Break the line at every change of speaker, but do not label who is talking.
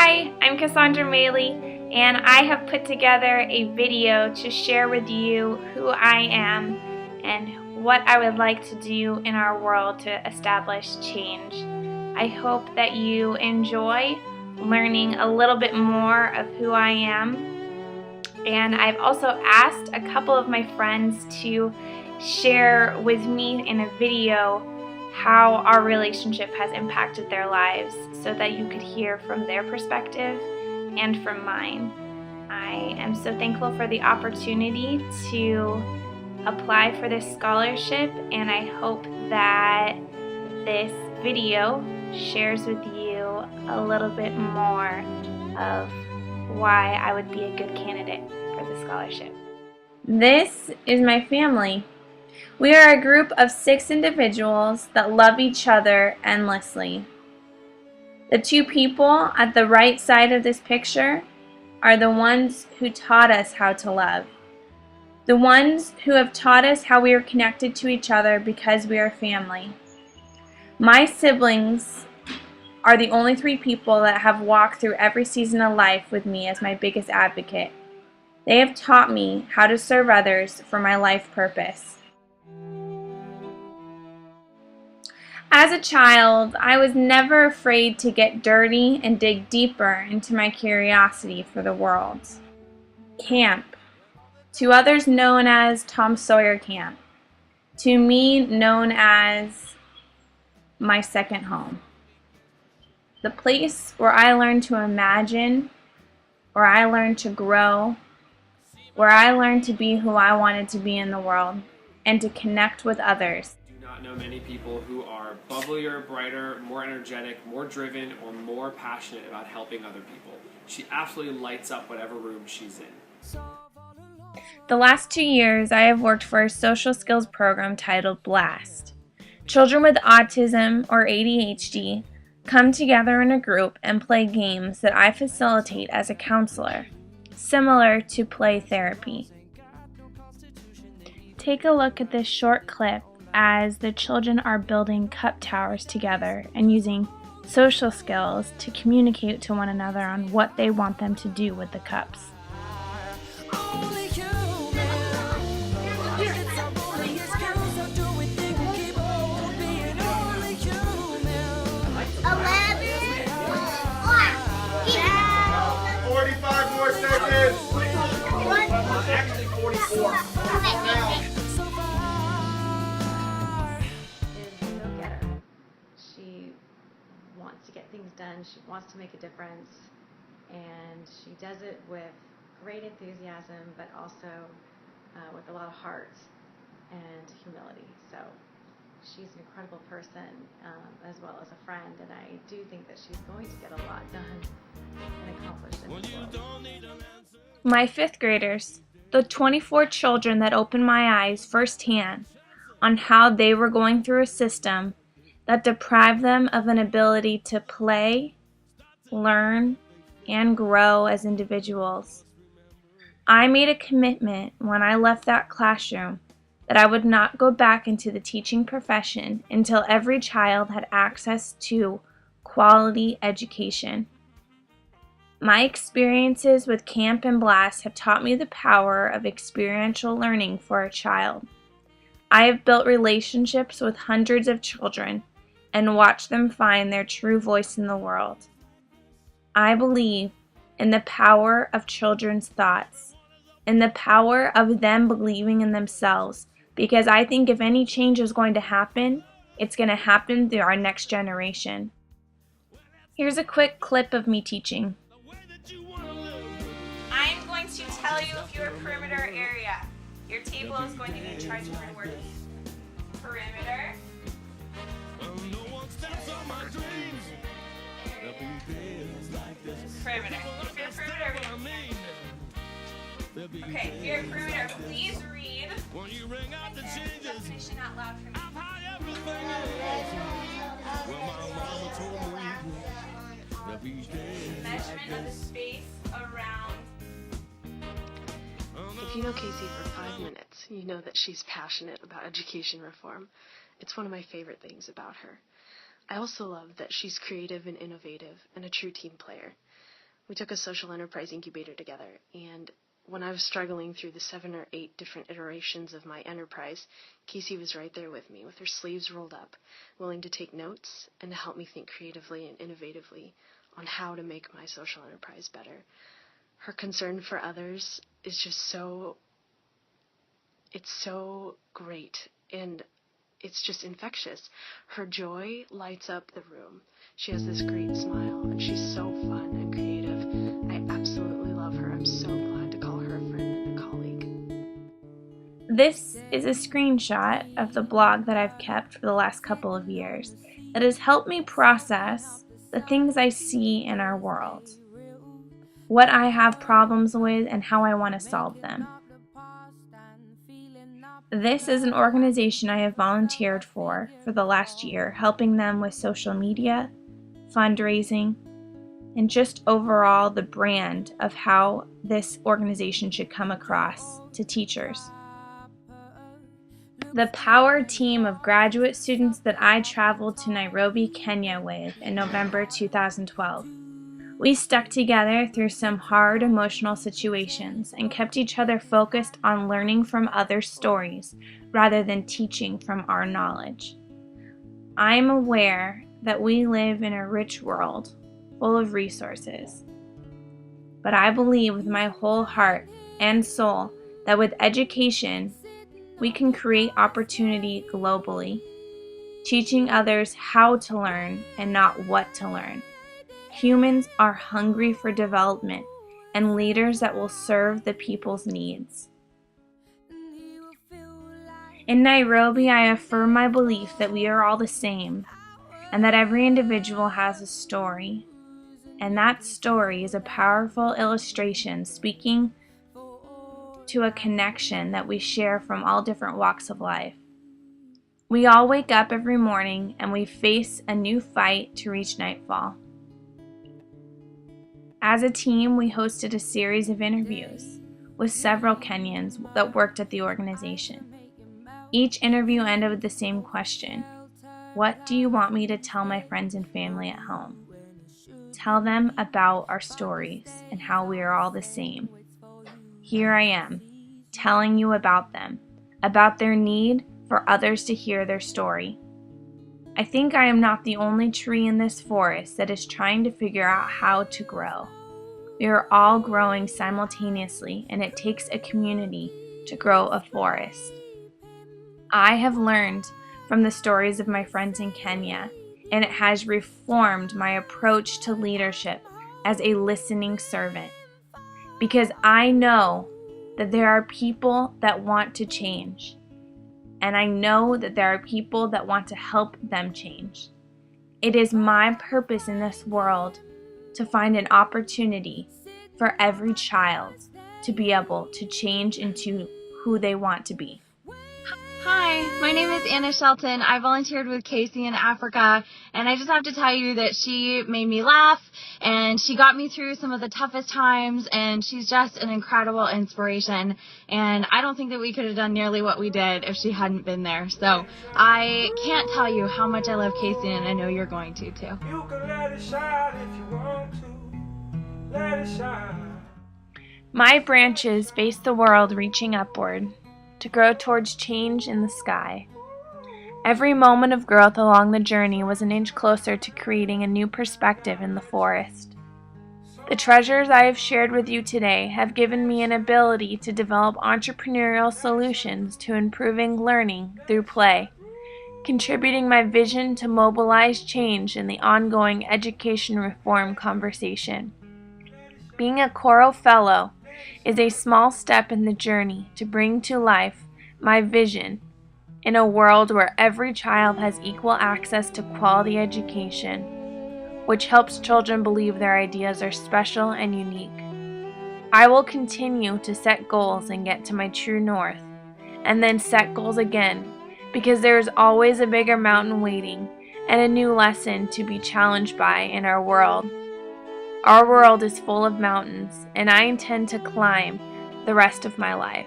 Hi, I'm Cassandra Maley, and I have put together a video to share with you who I am and what I would like to do in our world to establish change. I hope that you enjoy learning a little bit more of who I am, and I've also asked a couple of my friends to share with me in a video how our relationship has impacted their lives so that you could hear from their perspective and from mine. I am so thankful for the opportunity to apply for this scholarship, and I hope that this video shares with you a little bit more of why I would be a good candidate for the scholarship. This is my family. We are a group of 6 individuals that love each other endlessly. The 2 people at the right side of this picture are the ones who taught us how to love. The ones who have taught us how we are connected to each other because we are family. My siblings are the only 3 people that have walked through every season of life with me as my biggest advocate. They have taught me how to serve others for my life purpose. As a child, I was never afraid to get dirty and dig deeper into my curiosity for the world. Camp, to others known as Tom Sawyer Camp, to me known as my second home. The place where I learned to imagine, where I learned to grow, where I learned to be who I wanted to be in the world, and to connect with others.
I know many people who are bubblier, brighter, more energetic, more driven, or more passionate about helping other people. She absolutely lights up whatever room she's in.
The last 2 years, I have worked for a social skills program titled BLAST. Children with autism or ADHD come together in a group and play games that I facilitate as a counselor, similar to play therapy. Take a look at this short clip as the children are building cup towers together and using social skills to communicate to one another on what they want them to do with the cups.
Actually 44.
She wants to get things done, she wants to make a difference, and she does it with great enthusiasm, but also with a lot of heart and humility. So she's an incredible person as well as a friend, and I do think that she's going to get a lot done and accomplished in this world.
My 5th graders, the 24 children that opened my eyes firsthand on how they were going through a system that deprived them of an ability to play, learn, and grow as individuals. I made a commitment when I left that classroom that I would not go back into the teaching profession until every child had access to quality education. My experiences with Camp and Blast have taught me the power of experiential learning for a child. I have built relationships with hundreds of children and watched them find their true voice in the world. I believe in the power of children's thoughts, in the power of them believing in themselves, because I think if any change is going to happen, it's going to happen through our next generation. Here's a quick clip of me teaching. I'm going to tell you your perimeter area. Your table is going to be in charge of your words. Perimeter. Perimeter. If you're perimeter. Okay, if you're perimeter, please read the definition out loud for me. Measurement of the space around.
If you know Casey for 5 minutes, you know that she's passionate about education reform. It's one of my favorite things about her. I also love that she's creative and innovative and a true team player. We took a social enterprise incubator together, and when I was struggling through the 7 or 8 different iterations of my enterprise, Casey was right there with me, with her sleeves rolled up, willing to take notes and to help me think creatively and innovatively on how to make my social enterprise better. Her concern for others is just it's so great, and it's just infectious. Her joy lights up the room. She has this great smile, and she's so fun and creative. I absolutely love her. I'm so glad to call her a friend and a colleague.
This is a screenshot of the blog that I've kept for the last couple of years that has helped me process the things I see in our world, what I have problems with, and how I want to solve them. This is an organization I have volunteered for the last year, helping them with social media, fundraising, and just overall the brand of how this organization should come across to teachers. The power team of graduate students that I traveled to Nairobi, Kenya with in November 2012. We stuck together through some hard emotional situations and kept each other focused on learning from others' stories rather than teaching from our knowledge. I'm aware that we live in a rich world full of resources, but I believe with my whole heart and soul that with education, we can create opportunity globally, teaching others how to learn and not what to learn. Humans are hungry for development and leaders that will serve the people's needs. In Nairobi, I affirm my belief that we are all the same and that every individual has a story. And that story is a powerful illustration speaking to a connection that we share from all different walks of life. We all wake up every morning and we face a new fight to reach nightfall. As a team, we hosted a series of interviews with several Kenyans that worked at the organization. Each interview ended with the same question: what do you want me to tell my friends and family at home? Tell them about our stories and how we are all the same. Here I am, telling you about them, about their need for others to hear their story. I think I am not the only tree in this forest that is trying to figure out how to grow. We are all growing simultaneously, and it takes a community to grow a forest. I have learned from the stories of my friends in Kenya, and it has reformed my approach to leadership as a listening servant. Because I know that there are people that want to change, and I know that there are people that want to help them change. It is my purpose in this world to find an opportunity for every child to be able to change into who they want to be.
Hi, my name is Anna Shelton. I volunteered with Casey in Africa, and I just have to tell you that she made me laugh, and she got me through some of the toughest times, and she's just an incredible inspiration, and I don't think that we could have done nearly what we did if she hadn't been there. So I can't tell you how much I love Casey, and I know you're going to too.
You can let it shine if you want to. Let it shine.
My branches face the world reaching upward to grow towards change in the sky. Every moment of growth along the journey was an inch closer to creating a new perspective in the forest. The treasures I have shared with you today have given me an ability to develop entrepreneurial solutions to improving learning through play, contributing my vision to mobilize change in the ongoing education reform conversation. Being a Choral Fellow is a small step in the journey to bring to life my vision in a world where every child has equal access to quality education, which helps children believe their ideas are special and unique. I will continue to set goals and get to my true north, and then set goals again, because there is always a bigger mountain waiting and a new lesson to be challenged by in our world. Our world is full of mountains, and I intend to climb the rest of my life.